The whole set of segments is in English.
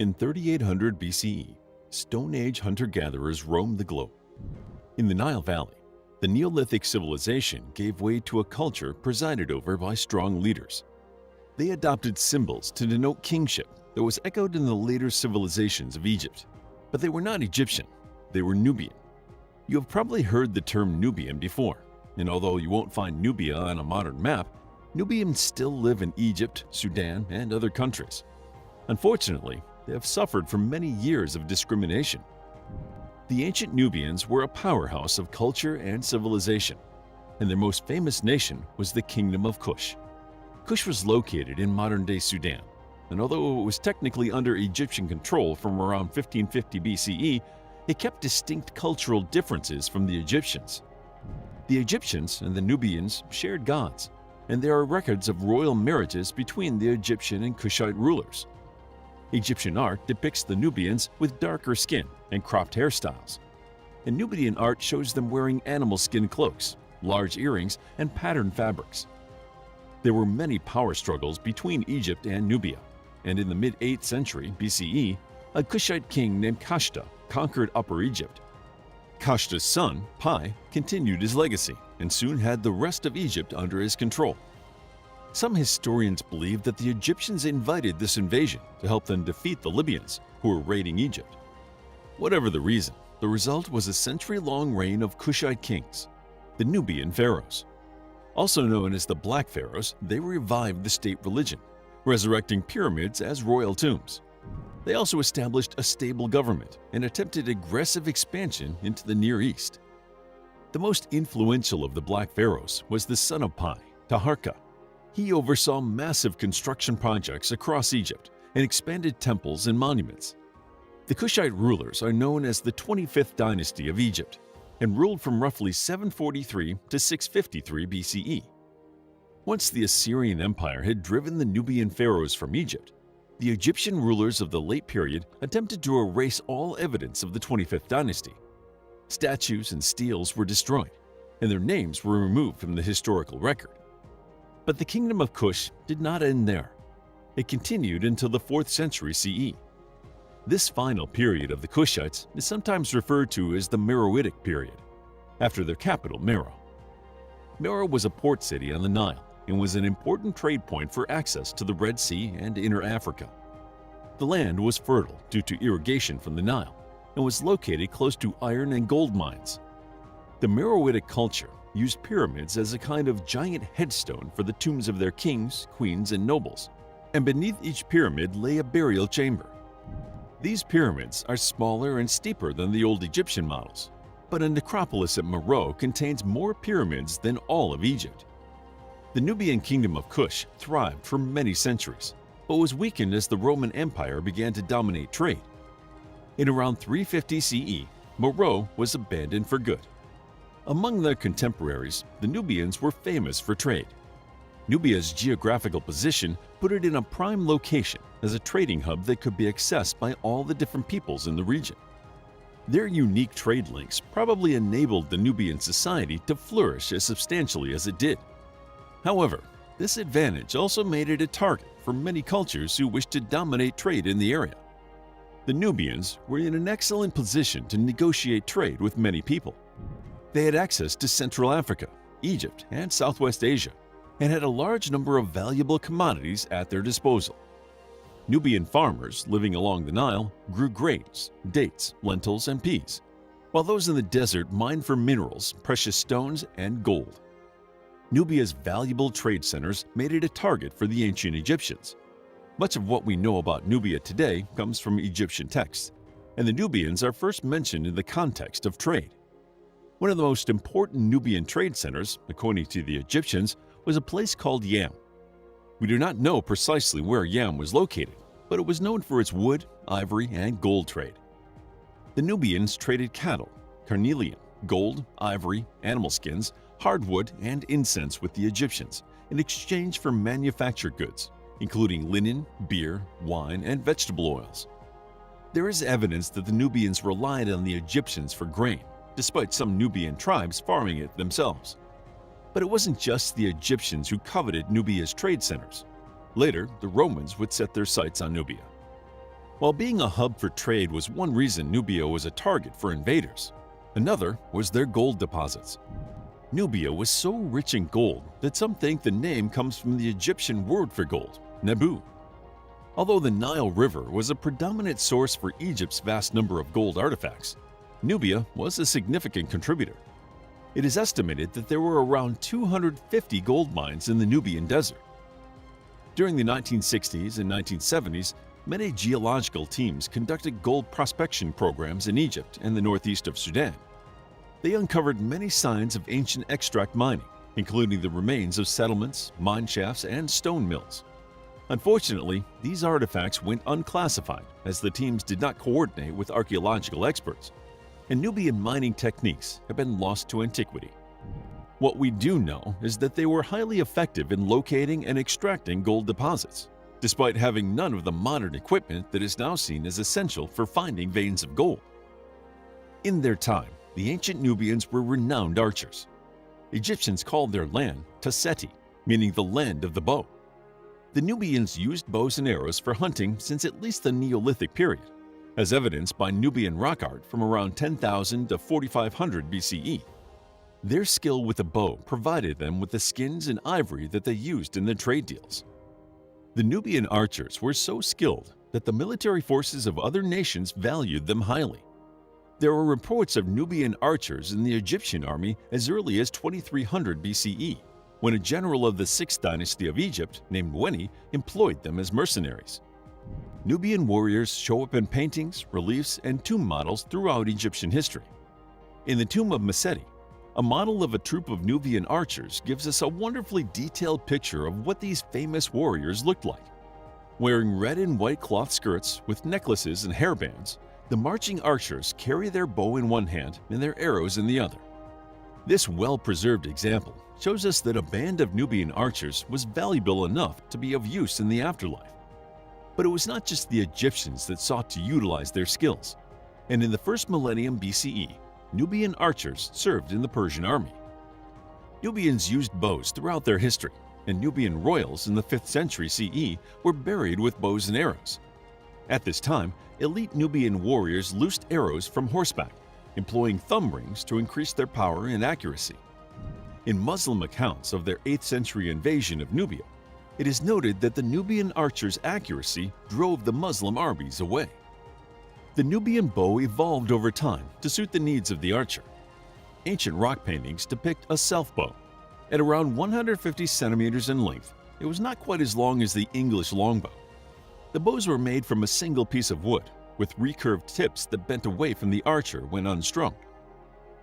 In 3800 BCE, Stone Age hunter-gatherers roamed the globe. In the Nile Valley, the Neolithic civilization gave way to a culture presided over by strong leaders. They adopted symbols to denote kingship that was echoed in the later civilizations of Egypt. But they were not Egyptian, they were Nubian. You have probably heard the term Nubian before, and although you won't find Nubia on a modern map, Nubians still live in Egypt, Sudan, and other countries. Unfortunately, they have suffered from many years of discrimination. The ancient Nubians were a powerhouse of culture and civilization, and their most famous nation was the Kingdom of Kush. Kush was located in modern-day Sudan, and although it was technically under Egyptian control from around 1550 BCE, it kept distinct cultural differences from the Egyptians. The Egyptians and the Nubians shared gods, and there are records of royal marriages between the Egyptian and Kushite rulers. Egyptian art depicts the Nubians with darker skin and cropped hairstyles, and Nubian art shows them wearing animal skin cloaks, large earrings, and patterned fabrics. There were many power struggles between Egypt and Nubia, and in the mid-8th century BCE, a Kushite king named Kashta conquered Upper Egypt. Kashta's son, Pi, continued his legacy and soon had the rest of Egypt under his control. Some historians believe that the Egyptians invited this invasion to help them defeat the Libyans, who were raiding Egypt. Whatever the reason, the result was a century-long reign of Kushite kings, the Nubian pharaohs. Also known as the Black Pharaohs, they revived the state religion, resurrecting pyramids as royal tombs. They also established a stable government and attempted aggressive expansion into the Near East. The most influential of the Black Pharaohs was the son of Pi, Taharka. He oversaw massive construction projects across Egypt and expanded temples and monuments. The Kushite rulers are known as the 25th dynasty of Egypt and ruled from roughly 743 to 653 BCE. Once the Assyrian Empire had driven the Nubian pharaohs from Egypt, the Egyptian rulers of the late period attempted to erase all evidence of the 25th dynasty. Statues and steles were destroyed, and their names were removed from the historical record. But the Kingdom of Kush did not end there. It continued until the 4th century CE. This final period of the Kushites is sometimes referred to as the Meroitic period, after their capital, Meroe. Meroe was a port city on the Nile and was an important trade point for access to the Red Sea and Inner Africa. The land was fertile due to irrigation from the Nile and was located close to iron and gold mines. The Meroitic culture used pyramids as a kind of giant headstone for the tombs of their kings, queens, and nobles, and beneath each pyramid lay a burial chamber. These pyramids are smaller and steeper than the old Egyptian models, but a necropolis at Meroe contains more pyramids than all of Egypt. The Nubian kingdom of Kush thrived for many centuries, but was weakened as the Roman Empire began to dominate trade. In around 350 CE, Meroe was abandoned for good. Among their contemporaries, the Nubians were famous for trade. Nubia's geographical position put it in a prime location as a trading hub that could be accessed by all the different peoples in the region. Their unique trade links probably enabled the Nubian society to flourish as substantially as it did. However, this advantage also made it a target for many cultures who wished to dominate trade in the area. The Nubians were in an excellent position to negotiate trade with many people. They had access to Central Africa, Egypt, and Southwest Asia, and had a large number of valuable commodities at their disposal. Nubian farmers living along the Nile grew grains, dates, lentils, and peas, while those in the desert mined for minerals, precious stones, and gold. Nubia's valuable trade centers made it a target for the ancient Egyptians. Much of what we know about Nubia today comes from Egyptian texts, and the Nubians are first mentioned in the context of trade. One of the most important Nubian trade centers, according to the Egyptians, was a place called Yam. We do not know precisely where Yam was located, but it was known for its wood, ivory, and gold trade. The Nubians traded cattle, carnelian, gold, ivory, animal skins, hardwood, and incense with the Egyptians in exchange for manufactured goods, including linen, beer, wine, and vegetable oils. There is evidence that the Nubians relied on the Egyptians for grain, despite some Nubian tribes farming it themselves. But it wasn't just the Egyptians who coveted Nubia's trade centers. Later, the Romans would set their sights on Nubia. While being a hub for trade was one reason Nubia was a target for invaders, another was their gold deposits. Nubia was so rich in gold that some think the name comes from the Egyptian word for gold, Nebu. Although the Nile River was a predominant source for Egypt's vast number of gold artifacts, Nubia was a significant contributor. It is estimated that there were around 250 gold mines in the Nubian desert. During the 1960s and 1970s, many geological teams conducted gold prospection programs in Egypt and the northeast of Sudan. They uncovered many signs of ancient extract mining, including the remains of settlements, mine shafts, and stone mills. Unfortunately, these artifacts went unclassified as the teams did not coordinate with archaeological experts, and Nubian mining techniques have been lost to antiquity. What we do know is that they were highly effective in locating and extracting gold deposits, despite having none of the modern equipment that is now seen as essential for finding veins of gold. In their time, the ancient Nubians were renowned archers. Egyptians called their land Taseti, meaning the land of the bow. The Nubians used bows and arrows for hunting since at least the Neolithic period, as evidenced by Nubian rock art from around 10,000 to 4,500 BCE. Their skill with a bow provided them with the skins and ivory that they used in their trade deals. The Nubian archers were so skilled that the military forces of other nations valued them highly. There are reports of Nubian archers in the Egyptian army as early as 2300 BCE, when a general of the 6th dynasty of Egypt named Weni employed them as mercenaries. Nubian warriors show up in paintings, reliefs, and tomb models throughout Egyptian history. In the tomb of Meseti, a model of a troop of Nubian archers gives us a wonderfully detailed picture of what these famous warriors looked like. Wearing red and white cloth skirts with necklaces and hairbands, the marching archers carry their bow in one hand and their arrows in the other. This well-preserved example shows us that a band of Nubian archers was valuable enough to be of use in the afterlife. But it was not just the Egyptians that sought to utilize their skills, and in the first millennium BCE, Nubian archers served in the Persian army. Nubians used bows throughout their history, and Nubian royals in the 5th century CE were buried with bows and arrows. At this time, elite Nubian warriors loosed arrows from horseback, employing thumb rings to increase their power and accuracy. In Muslim accounts of their 8th century invasion of Nubia, it is noted that the Nubian archers' accuracy drove the Muslim armies away. The Nubian bow evolved over time to suit the needs of the archer. Ancient rock paintings depict a self-bow. At around 150 centimeters in length, it was not quite as long as the English longbow. The bows were made from a single piece of wood, with recurved tips that bent away from the archer when unstrung.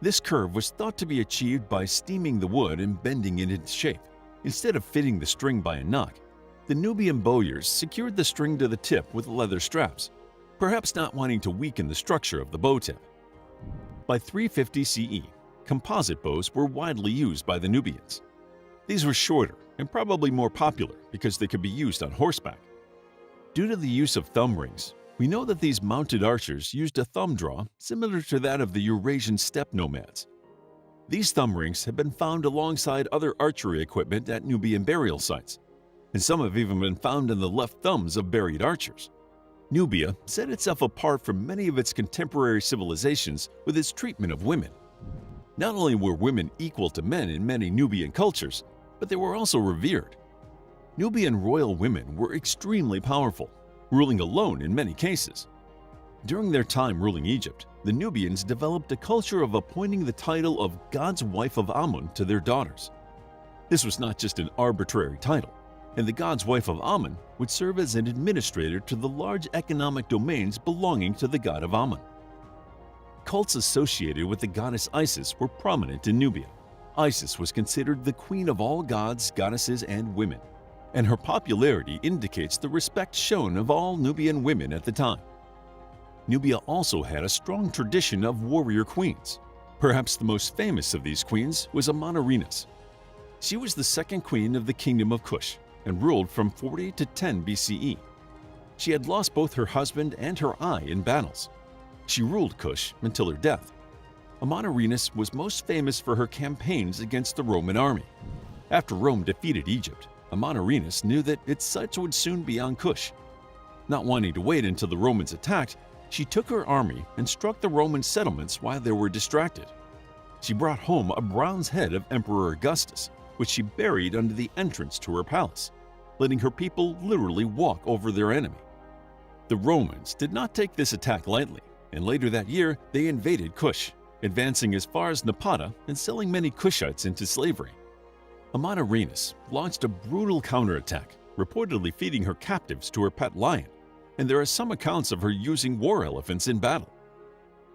This curve was thought to be achieved by steaming the wood and bending it into shape. Instead of fitting the string by a knot, the Nubian bowyers secured the string to the tip with leather straps, perhaps not wanting to weaken the structure of the bow tip. By 350 CE, composite bows were widely used by the Nubians. These were shorter and probably more popular because they could be used on horseback. Due to the use of thumb rings, we know that these mounted archers used a thumb draw similar to that of the Eurasian steppe nomads. These thumb rings have been found alongside other archery equipment at Nubian burial sites, and some have even been found in the left thumbs of buried archers. Nubia set itself apart from many of its contemporary civilizations with its treatment of women. Not only were women equal to men in many Nubian cultures, but they were also revered. Nubian royal women were extremely powerful, ruling alone in many cases. During their time ruling Egypt, the Nubians developed a culture of appointing the title of God's wife of Amun to their daughters. This was not just an arbitrary title, and the God's wife of Amun would serve as an administrator to the large economic domains belonging to the god of Amun. Cults associated with the goddess Isis were prominent in Nubia. Isis was considered the queen of all gods, goddesses, and women, and her popularity indicates the respect shown of all Nubian women at the time. Nubia also had a strong tradition of warrior queens. Perhaps the most famous of these queens was Amanirenas. She was the second queen of the kingdom of Kush and ruled from 40 to 10 BCE. She had lost both her husband and her eye in battles. She ruled Kush until her death. Amanirenas was most famous for her campaigns against the Roman army. After Rome defeated Egypt, Amanirenas knew that its sights would soon be on Kush. Not wanting to wait until the Romans attacked, she took her army and struck the Roman settlements while they were distracted. She brought home a bronze head of Emperor Augustus, which she buried under the entrance to her palace, letting her people literally walk over their enemy. The Romans did not take this attack lightly, and later that year they invaded Kush, advancing as far as Napata and selling many Kushites into slavery. Amanirenas launched a brutal counterattack, reportedly feeding her captives to her pet lion, and there are some accounts of her using war elephants in battle.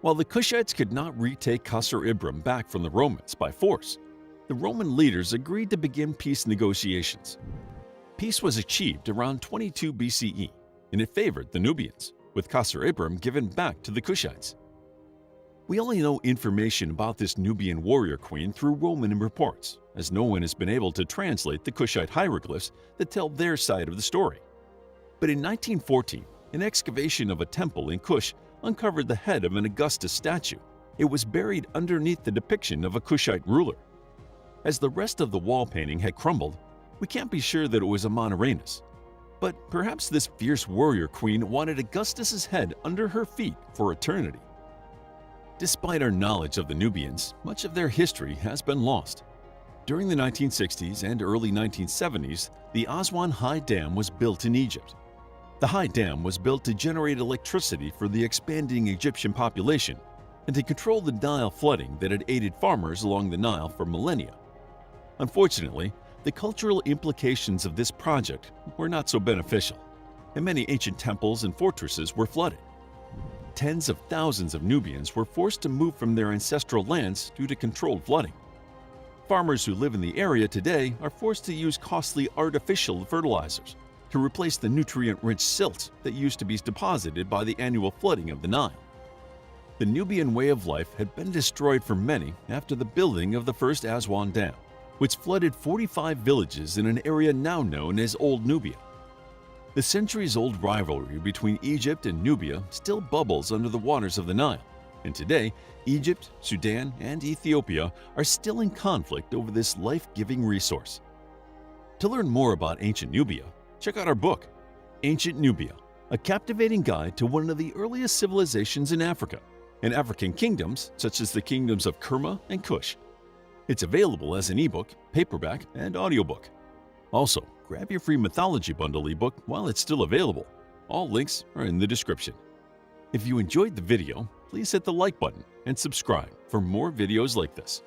While the Kushites could not retake Qasr Ibrim back from the Romans by force, the Roman leaders agreed to begin peace negotiations. Peace was achieved around 22 BCE, and it favored the Nubians, with Qasr Ibrim given back to the Kushites. We only know information about this Nubian warrior queen through Roman reports, as no one has been able to translate the Kushite hieroglyphs that tell their side of the story. But in 1914, an excavation of a temple in Kush uncovered the head of an Augustus statue. It was buried underneath the depiction of a Kushite ruler. As the rest of the wall painting had crumbled, we can't be sure that it was Amanirenas. But perhaps this fierce warrior queen wanted Augustus's head under her feet for eternity. Despite our knowledge of the Nubians, much of their history has been lost. During the 1960s and early 1970s, the Aswan High Dam was built in Egypt. The High Dam was built to generate electricity for the expanding Egyptian population and to control the Nile flooding that had aided farmers along the Nile for millennia. Unfortunately, the cultural implications of this project were not so beneficial, and many ancient temples and fortresses were flooded. Tens of thousands of Nubians were forced to move from their ancestral lands due to controlled flooding. Farmers who live in the area today are forced to use costly artificial fertilizers to replace the nutrient-rich silt that used to be deposited by the annual flooding of the Nile. The Nubian way of life had been destroyed for many after the building of the first Aswan Dam, which flooded 45 villages in an area now known as Old Nubia. The centuries-old rivalry between Egypt and Nubia still bubbles under the waters of the Nile, and today Egypt, Sudan, and Ethiopia are still in conflict over this life-giving resource. To learn more about ancient Nubia, check out our book, Ancient Nubia, a captivating guide to one of the earliest civilizations in Africa and African kingdoms such as the kingdoms of Kerma and Kush. It's available as an ebook, paperback, and audiobook. Also, grab your free Mythology Bundle ebook while it's still available. All links are in the description. If you enjoyed the video, please hit the like button and subscribe for more videos like this.